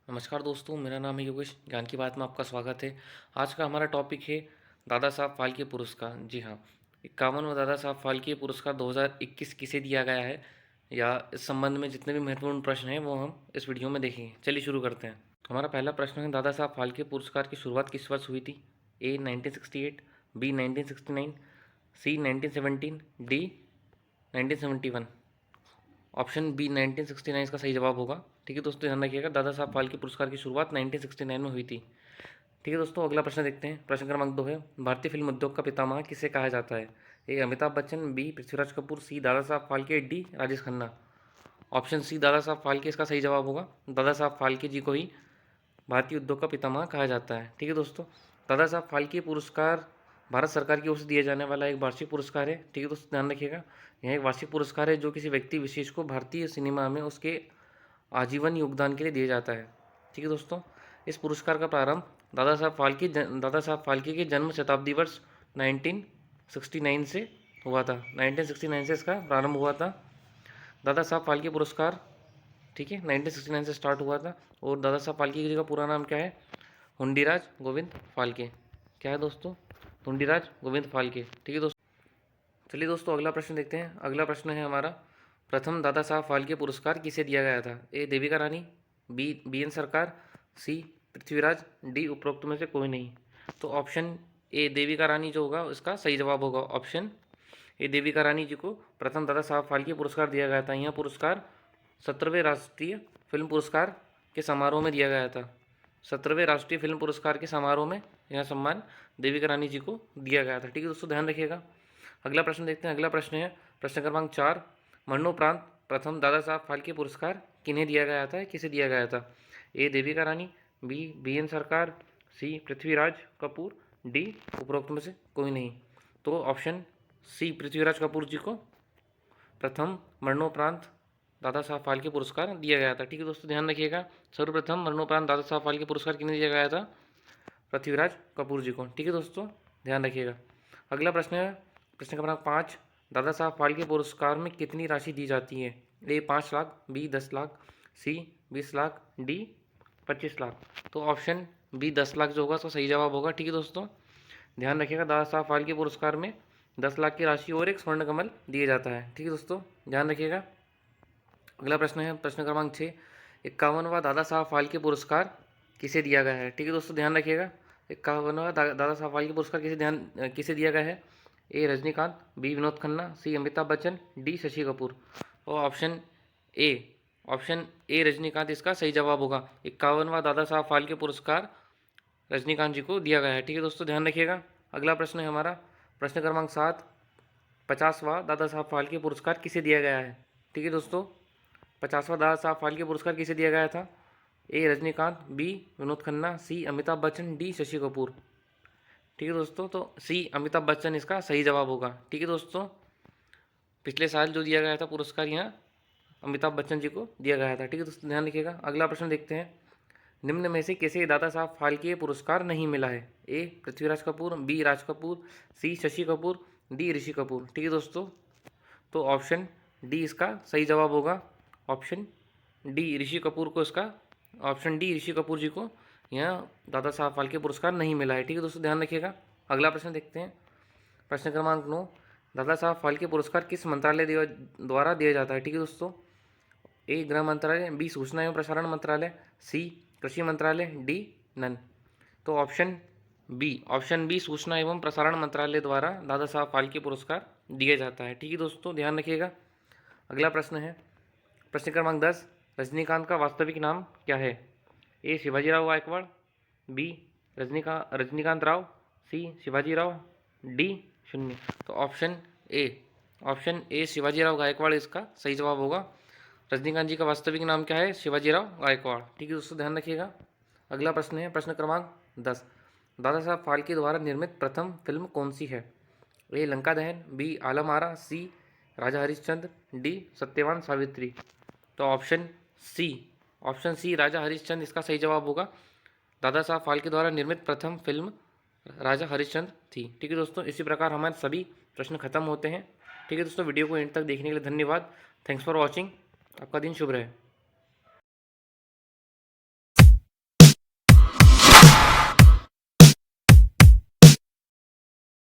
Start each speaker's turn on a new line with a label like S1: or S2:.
S1: नमस्कार दोस्तों, मेरा नाम है योगेश। ज्ञान की बात में आपका स्वागत है। आज का हमारा टॉपिक है दादा साहब फाल्के पुरस्कार। जी हाँ, 51वां दादा साहब फाल्के पुरस्कार 2021 किसे दिया गया है, या इस संबंध में जितने भी महत्वपूर्ण प्रश्न हैं वो हम इस वीडियो में देखेंगे। चलिए शुरू करते हैं। हमारा पहला प्रश्न है, दादा साहब फाल्के पुरस्कार की शुरुआत किस वर्ष हुई थी? ए 1968, बी 1969, सी 1917, डी 1971। ऑप्शन बी 1969 इसका सही जवाब होगा। ठीक है दोस्तों, ध्यान रखिएगा, दादा साहब फाल्के पुरस्कार की शुरुआत 1969 में हुई थी। ठीक है दोस्तों, अगला प्रश्न देखते हैं। प्रश्न क्रमांक 2 है, भारतीय फिल्म उद्योग का पितामह किसे कहा जाता है? A Amitabh Bachchan, B Prithviraj Kapoor, C Dada Saheb Phalke, D Rajesh Khanna. Option C Dada Saheb Phalke इसका सही जवाब होगा। दादा साहब फाल्के जी को ही भारतीय उद्योग का पितामह कहा जाता है। ठीक है दोस्तों, दादा साहब फाल्के पुरस्कार भारत सरकार की ओर से दिया जाने वाला एक वार्षिक पुरस्कार है। ठीक है दोस्तों, ध्यान रखिएगा, यह एक वार्षिक पुरस्कार है जो किसी व्यक्ति विशेष को भारतीय सिनेमा में उसके आजीवन योगदान के लिए दिया जाता है। ठीक है दोस्तों, इस पुरस्कार का प्रारंभ दादा साहब फाल्के के जन्म शताब्दी वर्ष 1969 से हुआ था। 1969 से इसका प्रारंभ हुआ था। दादा साहब फाल्के पुरस्कार, ठीक है, 1969 से स्टार्ट हुआ था। और दादा साहब फाल्के जी का पूरा नाम क्या है? हुंडीराज गोविंद फाल्के। क्या है दोस्तों? हुंडीराज गोविंद फाल्के। ठीक है दोस्तों, चलिए दोस्तों अगला प्रश्न देखते हैं। अगला प्रश्न है हमारा, प्रथम दादा साहब फाल्के पुरस्कार किसे दिया गया था? ए देविका रानी, बी एन सरकार, सी पृथ्वीराज, डी उपरोक्त में से कोई नहीं। तो ऑप्शन ए देविका रानी जो होगा उसका सही जवाब होगा। ऑप्शन ए देविका रानी जी को प्रथम दादा साहब फाल्के पुरस्कार दिया गया था। यह पुरस्कार 17वें राष्ट्रीय फिल्म पुरस्कार के समारोह में दिया गया था। 17वें राष्ट्रीय फिल्म पुरस्कार के समारोह में यह सम्मान देविका रानी जी को दिया गया था। ठीक है दोस्तों, ध्यान रखिएगा। अगला प्रश्न देखते हैं। अगला प्रश्न है प्रश्न क्रमांक 4, मरणोपरांत प्रथम दादा साहब फाल्के पुरस्कार किन्हें दिया गया था, किसे दिया गया था? ए देविका रानी, बी एन सरकार, सी पृथ्वीराज कपूर, डी उपरोक्त में से कोई नहीं। तो ऑप्शन सी पृथ्वीराज कपूर जी को प्रथम मरणोपरांत दादा साहब फाल्के पुरस्कार दिया गया था। ठीक है दोस्तों, ध्यान रखिएगा, सर्वप्रथम मरणोपरांत दादा साहब फाल्के पुरस्कार किन्हें दिया गया था? पृथ्वीराज कपूर जी को। ठीक है दोस्तों, ध्यान रखिएगा। अगला प्रश्न है प्रश्न क्रमांक 5, दादा साहब फाल्के पुरस्कार में कितनी राशि दी जाती है? ए 5 लाख, बी 10 लाख, सी 20 लाख, डी 25 लाख। तो ऑप्शन बी 10 लाख जो होगा उसका सही जवाब होगा। ठीक है दोस्तों, ध्यान रखिएगा, दादा साहब फाल्के पुरस्कार में 10 लाख की राशि और एक स्वर्ण कमल दिया जाता है। ठीक है दोस्तों, ध्यान रखिएगा। अगला प्रश्न है प्रश्न क्रमांक 6, 51वां दादा साहब फाल्के पुरस्कार किसे दिया गया है? ठीक है दोस्तों, ध्यान रखिएगा, 51वां दादा साहब फाल्के पुरस्कार किसे दिया गया है? ए रजनीकांत, बी विनोद खन्ना, सी अमिताभ बच्चन, डी शशि कपूर। और ए ऑप्शन ए रजनीकांत इसका सही जवाब होगा। 51वां दादा साहब फाल्के पुरस्कार रजनीकांत जी को दिया गया है। ठीक है दोस्तों, ध्यान रखिएगा। अगला प्रश्न है हमारा प्रश्न क्रमांक 7, 50वां दादा साहब फाल्के पुरस्कार किसे दिया गया है? ठीक है दोस्तों, 50वां दादा साहब फाल्के पुरस्कार किसे दिया गया था? ए रजनीकांत, बी विनोद खन्ना, सी अमिताभ बच्चन, डी शशि कपूर। ठीक है दोस्तों, तो सी अमिताभ बच्चन इसका सही जवाब होगा। ठीक है दोस्तों, पिछले साल जो दिया गया था पुरस्कार यहाँ अमिताभ बच्चन जी को दिया गया था। ठीक है दोस्तों, ध्यान रखिएगा। अगला प्रश्न देखते हैं, निम्न में से किसे दादा साहब फाल्के पुरस्कार नहीं मिला है? ए पृथ्वीराज कपूर, बी राज कपूर, सी शशि कपूर, डी ऋषि कपूर। ठीक है दोस्तों, तो ऑप्शन डी इसका सही जवाब होगा। ऑप्शन डी ऋषि कपूर को इसका ऑप्शन डी ऋषि कपूर जी को यहाँ दादा साहब फाल्के पुरस्कार नहीं मिला है। ठीक है दोस्तों, ध्यान रखिएगा। अगला प्रश्न देखते हैं। प्रश्न क्रमांक 9, दादा साहब फाल्के पुरस्कार किस मंत्रालय द्वारा दिया जाता है? ठीक है दोस्तों, ए गृह मंत्रालय, बी सूचना एवं प्रसारण मंत्रालय, सी कृषि मंत्रालय, डी नन। तो ऑप्शन बी सूचना एवं प्रसारण मंत्रालय द्वारा दादा साहब फाल्के पुरस्कार दिया जाता है। ठीक है दोस्तों, ध्यान रखिएगा। अगला प्रश्न है प्रश्न क्रमांक 10, रजनीकांत का वास्तविक नाम क्या है? ए शिवाजीराव गायकवाड़, बी रजनीकांत राव, सी शिवाजीराव, डी शून्य। तो ऑप्शन ए शिवाजीराव गायकवाड़ इसका सही जवाब होगा। रजनीकांत जी का वास्तविक नाम क्या है? शिवाजीराव गायकवाड़। ठीक है दोस्तों, ध्यान रखिएगा। अगला प्रश्न है प्रश्न क्रमांक 10, दादा साहब फाल्के द्वारा निर्मित प्रथम फिल्म कौन सी है? ए लंका दहन, बी आलम आरा, सी राजा हरिश्चंद्र, डी सत्यवान सावित्री। तो ऑप्शन सी राजा हरिश्चंद्र इसका सही जवाब होगा। दादा साहब फाल्के द्वारा निर्मित प्रथम फिल्म राजा हरिश्चंद्र थी। ठीक है दोस्तों, इसी प्रकार हमारे सभी प्रश्न खत्म होते हैं। ठीक है दोस्तों, वीडियो को एंड तक देखने के लिए धन्यवाद। Thanks for watching. आपका दिन शुभ रहे।